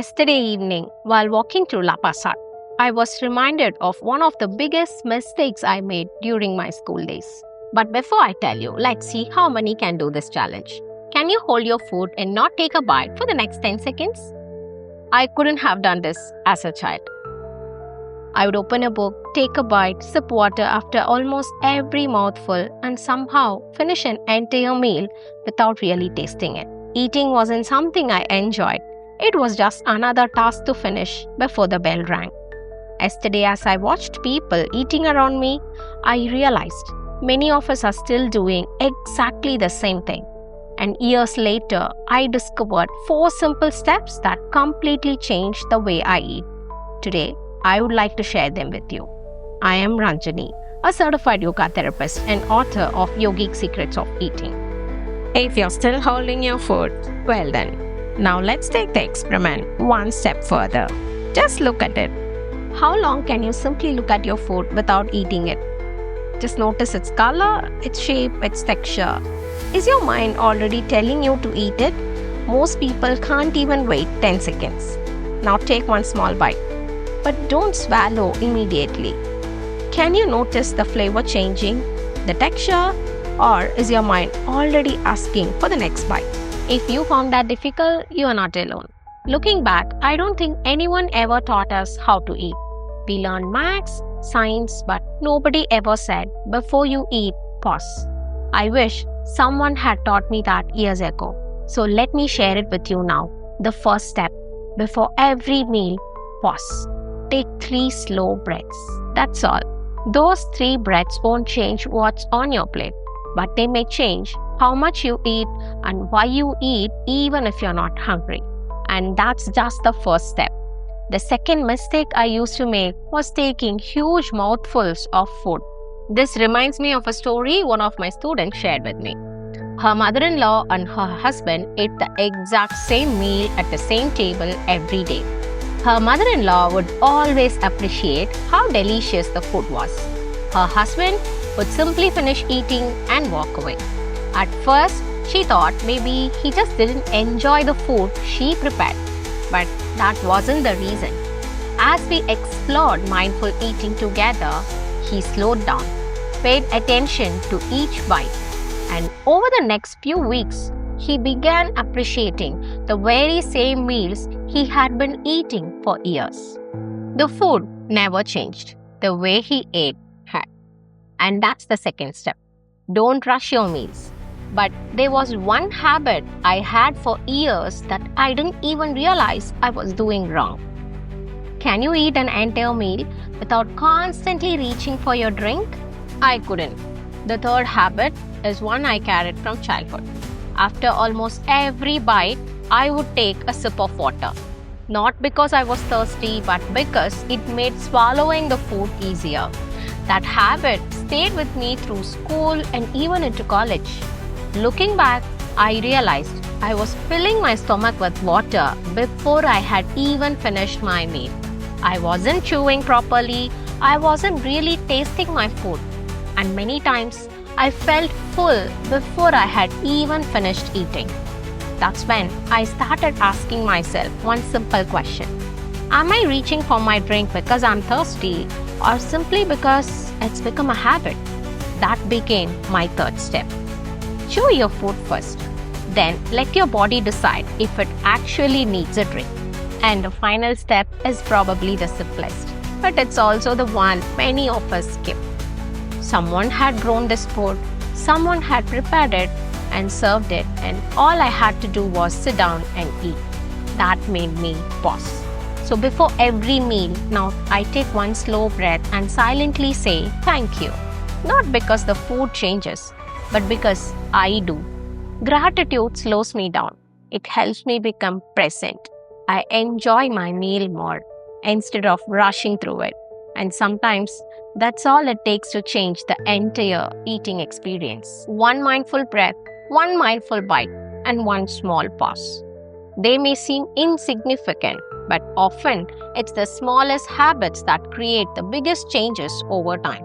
Yesterday evening, while walking through La Paz, I was reminded of one of the biggest mistakes I made during my school days. But before I tell you, let's see how many can do this challenge. Can you hold your food and not take a bite for the next 10 seconds? I couldn't have done this as a child. I would open a book, take a bite, sip water after almost every mouthful, and somehow finish an entire meal without really tasting it. Eating wasn't something I enjoyed. It was just another task to finish before the bell rang. Yesterday, as I watched people eating around me, I realized many of us are still doing exactly the same thing. And years later, I discovered 4 simple steps that completely changed the way I eat. Today, I would like to share them with you. I am Ranjani, a certified yoga therapist and author of Yogic Secrets of Eating. If you're still holding your food, well then, now let's take the experiment one step further. Just look at it. How long can you simply look at your food without eating it? Just notice its color, its shape, its texture. Is your mind already telling you to eat it? Most people can't even wait 10 seconds. Now take one small bite. But don't swallow immediately. Can you notice the flavor changing, the texture, or is your mind already asking for the next bite? If you found that difficult, you are not alone. Looking back, I don't think anyone ever taught us how to eat. We learned maths, science, but nobody ever said, before you eat, pause. I wish someone had taught me that years ago. So let me share it with you now. The first step, before every meal, pause. Take 3 slow breaths. That's all. Those 3 breaths won't change what's on your plate, but they may change how much you eat and why you eat even if you're not hungry. And that's just the first step. The second mistake I used to make was taking huge mouthfuls of food. This reminds me of a story one of my students shared with me. Her mother-in-law and her husband ate the exact same meal at the same table every day. Her mother-in-law would always appreciate how delicious the food was. Her husband would simply finish eating and walk away. At first, she thought maybe he just didn't enjoy the food she prepared. But that wasn't the reason. As we explored mindful eating together, he slowed down, paid attention to each bite, and over the next few weeks, he began appreciating the very same meals he had been eating for years. The food never changed. The way he ate had. And that's the second step. Don't rush your meals. But there was one habit I had for years that I didn't even realize I was doing wrong. Can you eat an entire meal without constantly reaching for your drink? I couldn't. The third habit is one I carried from childhood. After almost every bite, I would take a sip of water. Not because I was thirsty, but because it made swallowing the food easier. That habit stayed with me through school and even into college. Looking back, I realized I was filling my stomach with water before I had even finished my meal. I wasn't chewing properly, I wasn't really tasting my food, and many times I felt full before I had even finished eating. That's when I started asking myself one simple question. Am I reaching for my drink because I'm thirsty or simply because it's become a habit? That became my third step. Chew your food first. Then let your body decide if it actually needs a drink. And the final step is probably the simplest, but it's also the one many of us skip. Someone had grown this food, someone had prepared it and served it, and all I had to do was sit down and eat. That made me pause. So before every meal, now I take one slow breath and silently say thank you. Not because the food changes, but because I do. Gratitude slows me down. It helps me become present. I enjoy my meal more instead of rushing through it. And sometimes that's all it takes to change the entire eating experience. One mindful breath, one mindful bite, and one small pause. They may seem insignificant, but often it's the smallest habits that create the biggest changes over time.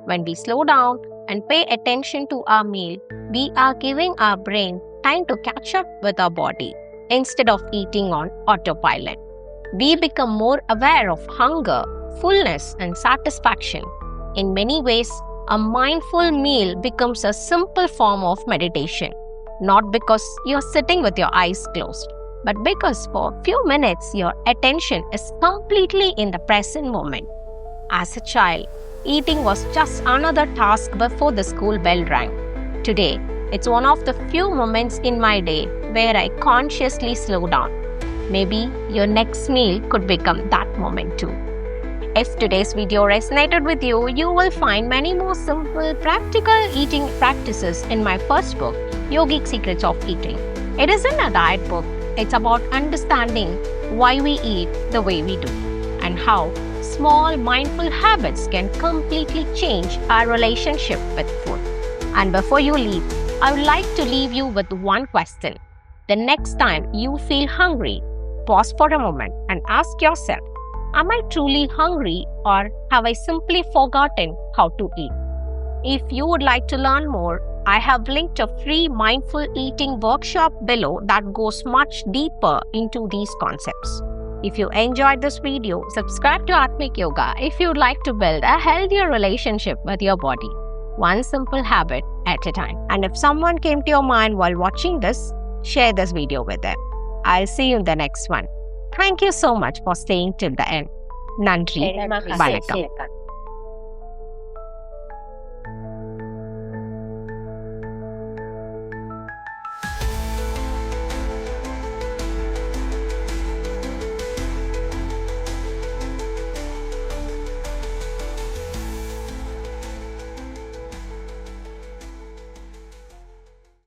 When we slow down and pay attention to our meal, we are giving our brain time to catch up with our body instead of eating on autopilot. We become more aware of hunger, fullness, and satisfaction. In many ways, a mindful meal becomes a simple form of meditation, not because you're sitting with your eyes closed, but because for a few minutes your attention is completely in the present moment. As a child, eating was just another task before the school bell rang. Today, it's one of the few moments in my day where I consciously slow down. Maybe your next meal could become that moment too. If today's video resonated with you, you will find many more simple, practical eating practices in my first book, Yogic Secrets of Eating. It isn't a diet book, it's about understanding why we eat the way we do and how small mindful habits can completely change our relationship with food. And before you leave, I would like to leave you with one question. The next time you feel hungry, pause for a moment and ask yourself, am I truly hungry or have I simply forgotten how to eat? If you would like to learn more, I have linked a free mindful eating workshop below that goes much deeper into these concepts. If you enjoyed this video, subscribe to Aathmik Yoga if you would like to build a healthier relationship with your body, one simple habit at a time. And if someone came to your mind while watching this, share this video with them. I'll see you in the next one. Thank you so much for staying till the end. Nandri, Vanakkam.